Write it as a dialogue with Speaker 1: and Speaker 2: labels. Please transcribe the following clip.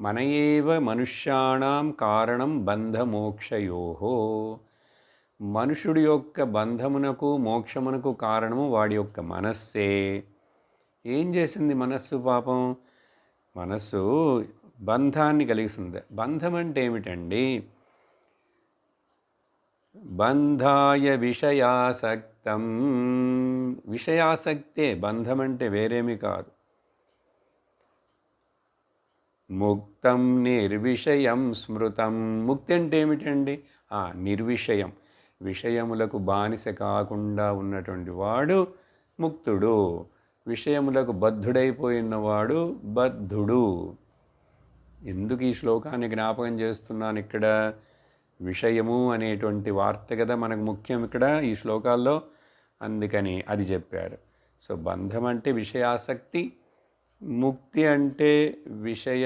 Speaker 1: మన ఏవ మనుష్యాణం కారణం బంధమోక్షయోహో. మనుషుడి యొక్క బంధమునకు మోక్షమునకు కారణము వాడి యొక్క మనస్సే. ఏం చేసింది మనస్సు పాపం? మనస్సు బంధాన్ని కలిగిస్తుంది. బంధం అంటే ఏమిటండి? బంధాయ విషయాసక్తం. విషయాసక్తే బంధం అంటే వేరేమి కాదు. ముక్తం నిర్విషయం స్మృతం. ముక్తి అంటే ఏమిటండి? నిర్విషయం, విషయములకు బానిస కాకుండా ఉన్నటువంటి వాడు ముక్తుడు. విషయములకు బద్ధుడైపోయినవాడు బద్ధుడు. ఎందుకు ఈ శ్లోకాన్ని జ్ఞాపకం చేస్తున్నాను ఇక్కడ? విషయము అనేటువంటి వార్త కదా మనకు ముఖ్యం ఇక్కడ ఈ శ్లోకాల్లో, అందుకని అది చెప్పారు. సో బంధం అంటే విషయాసక్తి, ముక్తి అంటే విషయ